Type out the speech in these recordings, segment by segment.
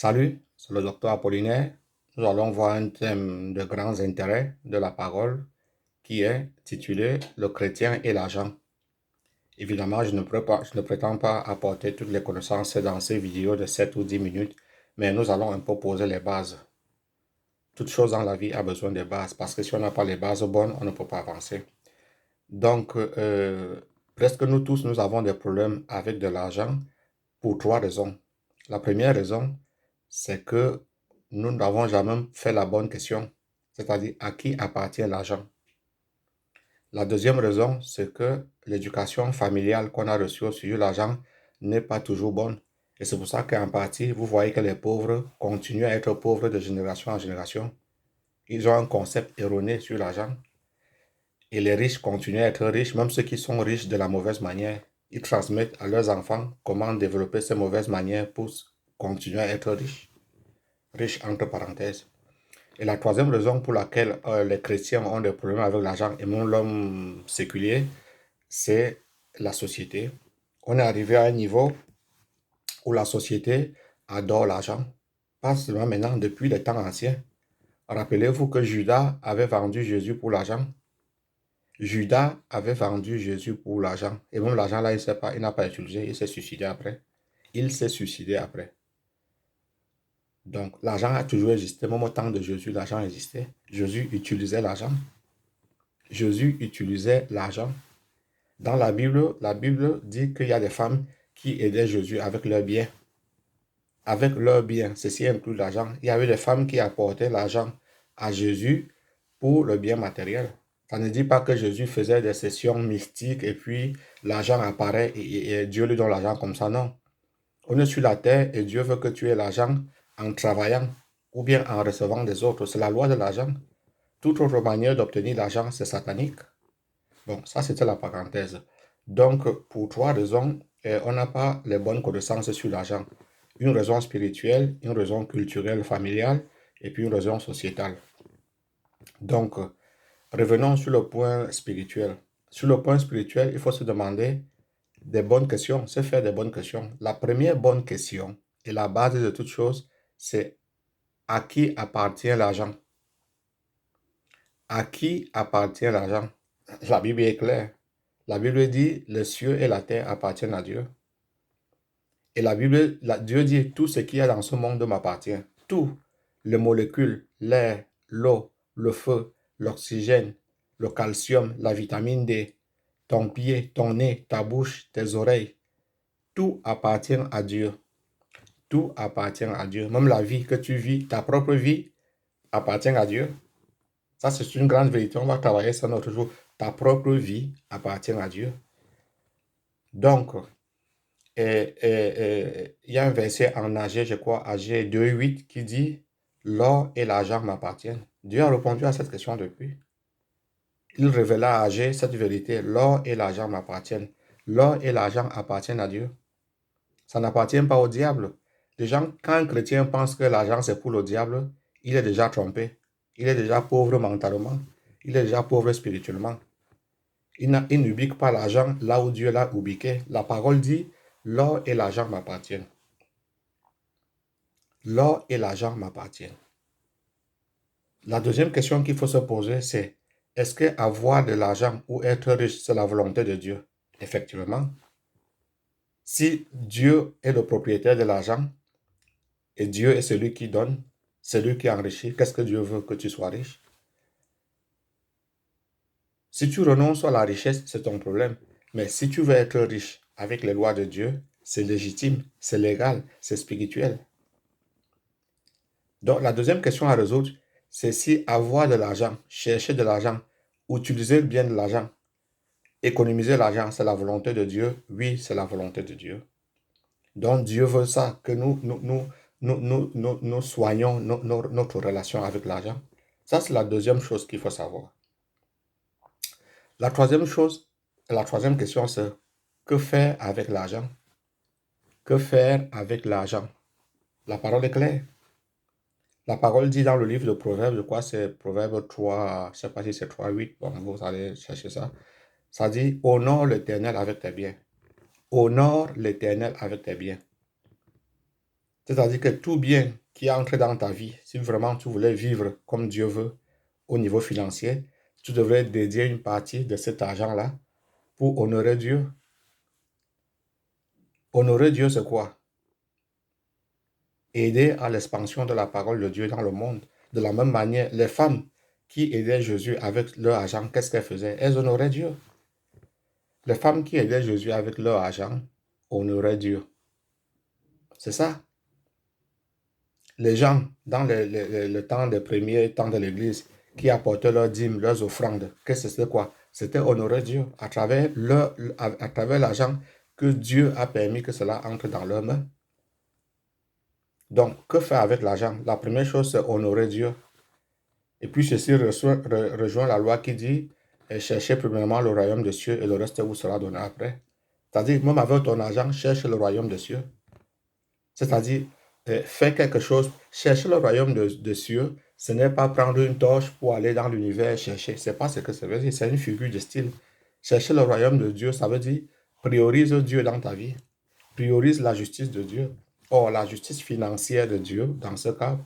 Salut, c'est le docteur Apollinaire. Nous allons voir un thème de grand intérêt de la parole qui est titulé Le chrétien et l'argent. Évidemment, je ne prétends pas apporter toutes les connaissances dans ces vidéos de 7 ou 10 minutes, mais nous allons un peu poser les bases. Toute chose dans la vie a besoin de bases parce que si on n'a pas les bases bonnes, on ne peut pas avancer. Donc, presque nous tous, nous avons des problèmes avec de l'argent pour trois raisons. La première raison, c'est que nous n'avons jamais fait la bonne question, c'est-à-dire à qui appartient l'argent. La deuxième raison, c'est que l'éducation familiale qu'on a reçue au sujet de l'argent n'est pas toujours bonne. Et c'est pour ça qu'en partie, vous voyez que les pauvres continuent à être pauvres de génération en génération. Ils ont un concept erroné sur l'argent. Et les riches continuent à être riches, même ceux qui sont riches de la mauvaise manière. Ils transmettent à leurs enfants comment développer ces mauvaises manières pour continuer à être riches. Riches entre parenthèses. Et la troisième raison pour laquelle les chrétiens ont des problèmes avec l'argent, et même l'homme séculier, c'est la société. On est arrivé à un niveau où la société adore l'argent. Pas seulement maintenant, depuis les temps anciens. Rappelez-vous que Judas avait vendu Jésus pour l'argent. Judas avait vendu Jésus pour l'argent. Et même l'argent là, il n'a pas utilisé, il s'est suicidé après. Il s'est suicidé après. Donc l'argent a toujours existé. Même au temps de Jésus, l'argent existait. Jésus utilisait l'argent. Jésus utilisait l'argent. Dans la Bible dit qu'il y a des femmes qui aidaient Jésus avec leurs biens. Avec leurs biens, ceci inclut l'argent. Il y avait des femmes qui apportaient l'argent à Jésus pour le bien matériel. Ça ne dit pas que Jésus faisait des sessions mystiques et puis l'argent apparaît et Dieu lui donne l'argent comme ça. Non. On est sur la terre et Dieu veut que tu aies l'argent en travaillant ou bien en recevant des autres. C'est la loi de l'argent. Toute autre manière d'obtenir l'argent, c'est satanique. Bon, ça c'était la parenthèse. Donc, pour trois raisons, on n'a pas les bonnes connaissances sur l'argent. Une raison spirituelle, une raison culturelle, familiale, et puis une raison sociétale. Donc, revenons sur le point spirituel. Sur le point spirituel, il faut se demander des bonnes questions, se faire des bonnes questions. La première bonne question, et la base de toute chose, c'est à qui appartient l'argent? À qui appartient l'argent? La Bible est claire. La Bible dit, les cieux et la terre appartiennent à Dieu. Et Dieu dit, tout ce qu'il y a dans ce monde m'appartient. Tout, les molécules, l'air, l'eau, le feu, l'oxygène, le calcium, la vitamine D, ton pied, ton nez, ta bouche, tes oreilles, tout appartient à Dieu. Tout appartient à Dieu. Même la vie que tu vis, ta propre vie, appartient à Dieu. Ça, c'est une grande vérité. On va travailler ça notre jour. Ta propre vie appartient à Dieu. Donc, il y a un verset en Agé, je crois, Agé 2:8, qui dit, l'or et l'argent m'appartiennent. Dieu a répondu à cette question depuis. Il révéla à Agé cette vérité, l'or et l'argent m'appartiennent. L'or et l'argent appartiennent à Dieu. Ça n'appartient pas au diable. Les gens, quand un chrétien pense que l'argent c'est pour le diable, il est déjà trompé. Il est déjà pauvre mentalement. Il est déjà pauvre spirituellement. Il n'ubique pas l'argent là où Dieu l'a ubiqué. La parole dit, l'or et l'argent m'appartiennent. L'or et l'argent m'appartiennent. La deuxième question qu'il faut se poser, c'est est-ce que avoir de l'argent ou être riche, c'est la volonté de Dieu? Effectivement. Si Dieu est le propriétaire de l'argent et Dieu est celui qui donne, celui qui enrichit, qu'est-ce que Dieu veut? Que tu sois riche. Si tu renonces à la richesse, c'est ton problème. Mais si tu veux être riche avec les lois de Dieu, c'est légitime, c'est légal, c'est spirituel. Donc, la deuxième question à résoudre, c'est si avoir de l'argent, chercher de l'argent, utiliser bien de l'argent, économiser l'argent, c'est la volonté de Dieu. Oui, c'est la volonté de Dieu. Donc, Dieu veut ça, que nous soignons notre relation avec l'argent. Ça, c'est la deuxième chose qu'il faut savoir. La troisième chose, la troisième question, c'est que faire avec l'argent? Que faire avec l'argent? La parole est claire. La parole dit dans le livre de Proverbes, je crois que c'est Proverbe 3, je ne sais pas si c'est 3:8, bon, vous allez chercher ça. Ça dit, honore l'Éternel avec tes biens. Honore l'Éternel avec tes biens. C'est-à-dire que tout bien qui entre dans ta vie, si vraiment tu voulais vivre comme Dieu veut au niveau financier, tu devrais dédier une partie de cet argent-là pour honorer Dieu. Honorer Dieu, c'est quoi? Aider à l'expansion de la parole de Dieu dans le monde. De la même manière, les femmes qui aidaient Jésus avec leur argent, qu'est-ce qu'elles faisaient? Elles honoraient Dieu. Les femmes qui aidaient Jésus avec leur argent honoraient Dieu. C'est ça. Les gens, dans le temps des premiers temps de l'Église, qui apportaient leurs dîmes, leurs offrandes, qu'est-ce que c'était quoi? C'était honorer Dieu à travers l'argent que Dieu a permis que cela entre dans leurs mains. Donc, que faire avec l'argent? La première chose, c'est honorer Dieu. Et puis, ceci rejoint la loi qui dit, cherchez premièrement le royaume des cieux et le reste vous sera donné après. C'est-à-dire, même avec ton argent, cherche le royaume des cieux. C'est-à-dire, fais quelque chose, chercher le royaume des cieux, ce n'est pas prendre une torche pour aller dans l'univers et chercher. Ce n'est pas ce que ça veut dire, c'est une figure de style. Chercher le royaume de Dieu, ça veut dire priorise Dieu dans ta vie. Priorise la justice de Dieu. Or, la justice financière de Dieu, dans ce cas,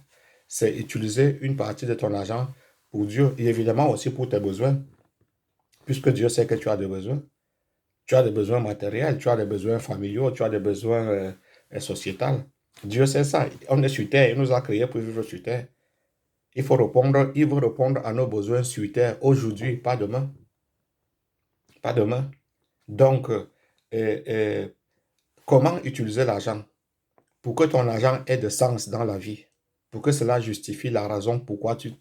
c'est utiliser une partie de ton argent pour Dieu et évidemment aussi pour tes besoins, puisque Dieu sait que tu as des besoins. Tu as des besoins matériels, tu as des besoins familiaux, tu as des besoins sociétals. Dieu sait ça. On est sur terre, il nous a créés pour vivre sur terre. Il faut répondre à nos besoins sur terre aujourd'hui, pas demain. Pas demain. Donc, comment utiliser l'argent pour que ton argent ait de sens dans la vie, pour que cela justifie la raison,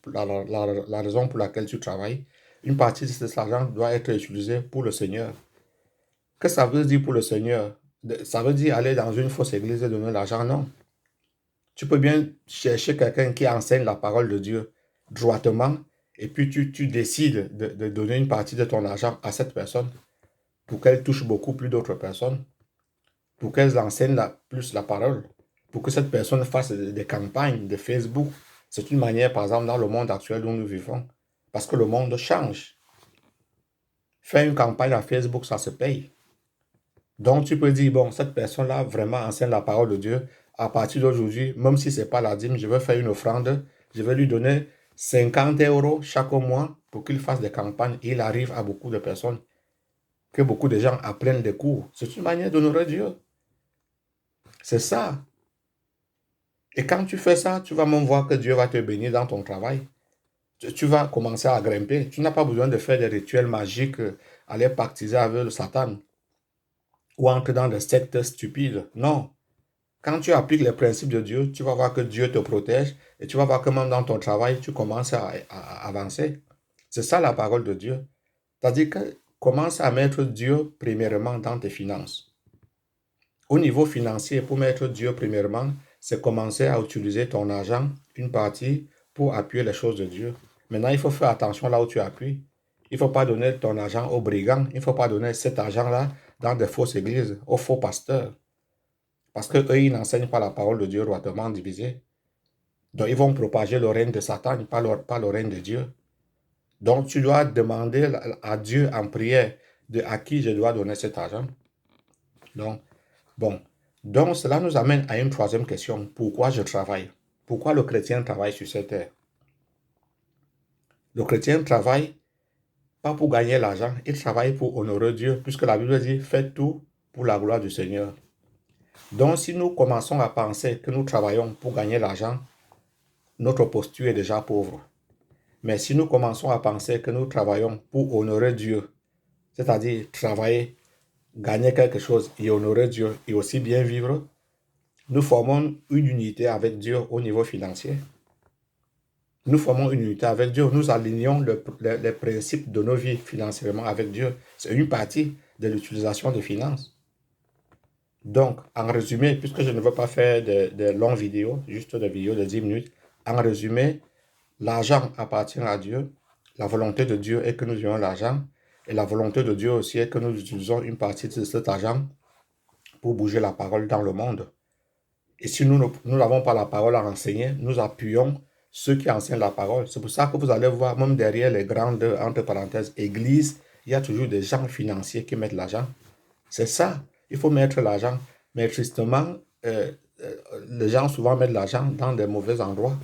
la raison pour laquelle tu travailles. Une partie de cet argent doit être utilisée pour le Seigneur. Qu'est-ce que ça veut dire pour le Seigneur? Ça veut dire aller dans une fausse église et donner l'argent? Non. Tu peux bien chercher quelqu'un qui enseigne la parole de Dieu droitement et puis tu décides de donner une partie de ton argent à cette personne pour qu'elle touche beaucoup plus d'autres personnes, pour qu'elle enseigne plus la parole, pour que cette personne fasse des campagnes de Facebook. C'est une manière, par exemple, dans le monde actuel où nous vivons, parce que le monde change. Faire une campagne à Facebook, ça se paye. Donc, tu peux dire, bon, cette personne-là vraiment enseigne la parole de Dieu. À partir d'aujourd'hui, même si ce n'est pas la dîme, je vais faire une offrande. Je vais lui donner 50 € chaque mois pour qu'il fasse des campagnes. Et il arrive à beaucoup de personnes, que beaucoup de gens apprennent des cours. C'est une manière d'honorer Dieu. C'est ça. Et quand tu fais ça, tu vas même voir que Dieu va te bénir dans ton travail. Tu vas commencer à grimper. Tu n'as pas besoin de faire des rituels magiques, aller pactiser avec le Satan ou entrer dans des sectes stupides. Non. Quand tu appliques les principes de Dieu, tu vas voir que Dieu te protège et tu vas voir que même dans ton travail, tu commences à avancer. C'est ça la parole de Dieu. C'est-à-dire que commence à mettre Dieu premièrement dans tes finances. Au niveau financier, pour mettre Dieu premièrement, c'est commencer à utiliser ton argent, une partie, pour appuyer les choses de Dieu. Maintenant, il faut faire attention là où tu appuies. Il ne faut pas donner ton argent aux brigands. Il ne faut pas donner cet argent-là dans des fausses églises, aux faux pasteurs. Parce qu'eux, ils n'enseignent pas la parole de Dieu droitement divisée. Donc, ils vont propager le règne de Satan, pas le règne de Dieu. Donc, tu dois demander à Dieu en prière à qui je dois donner cet argent. Donc, bon. Donc, cela nous amène à une troisième question. Pourquoi je travaille? Pourquoi le chrétien travaille sur cette terre? Le chrétien travaille pas pour gagner l'argent, il travaille pour honorer Dieu, puisque la Bible dit, faites tout pour la gloire du Seigneur. Donc, si nous commençons à penser que nous travaillons pour gagner l'argent, notre posture est déjà pauvre. Mais si nous commençons à penser que nous travaillons pour honorer Dieu, c'est-à-dire travailler, gagner quelque chose et honorer Dieu et aussi bien vivre, nous formons une unité avec Dieu au niveau financier. Nous formons une unité avec Dieu. Nous alignons les principes de nos vies financièrement avec Dieu. C'est une partie de l'utilisation des finances. Donc, en résumé, puisque je ne veux pas faire de longues vidéos, juste des vidéos de 10 minutes, en résumé, l'argent appartient à Dieu. La volonté de Dieu est que nous ayons l'argent. Et la volonté de Dieu aussi est que nous utilisons une partie de cet argent pour bouger la parole dans le monde. Et si nous n'avons pas la parole à enseigner, nous appuyons ceux qui enseignent la parole. C'est pour ça que vous allez voir, même derrière les grandes, entre parenthèses, églises, il y a toujours des gens financiers qui mettent l'argent. C'est ça. Il faut mettre l'argent. Mais tristement, les gens souvent mettent l'argent dans des mauvais endroits.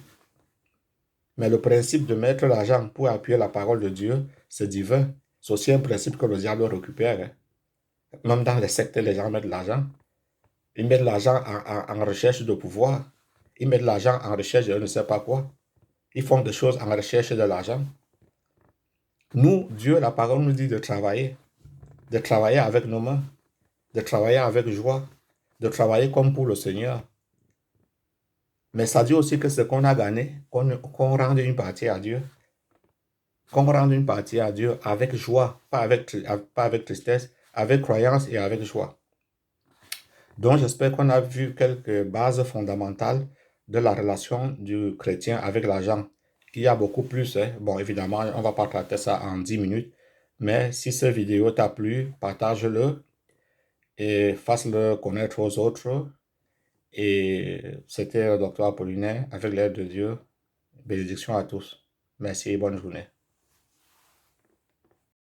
Mais le principe de mettre l'argent pour appuyer la parole de Dieu, c'est divin. C'est aussi un principe que le diable récupère. Hein. Même dans les sectes, les gens mettent de l'argent. Ils mettent l'argent en recherche de pouvoir. Ils mettent l'argent en recherche de je ne sais pas quoi. Ils font des choses en recherche de l'argent. Nous, Dieu, la parole nous dit de travailler avec nos mains, de travailler avec joie, de travailler comme pour le Seigneur. Mais ça dit aussi que ce qu'on a gagné, qu'on rende une partie à Dieu. Qu'on rende une partie à Dieu avec joie, pas avec tristesse, avec croyance et avec joie. Donc j'espère qu'on a vu quelques bases fondamentales de la relation du chrétien avec l'argent. Il y a beaucoup plus. Hein. Bon, évidemment, on ne va pas traiter ça en 10 minutes. Mais si cette vidéo t'a plu, partage-le et fasse-le connaître aux autres. Et c'était le docteur Apollinaire avec l'aide de Dieu. Bénédiction à tous. Merci et bonne journée.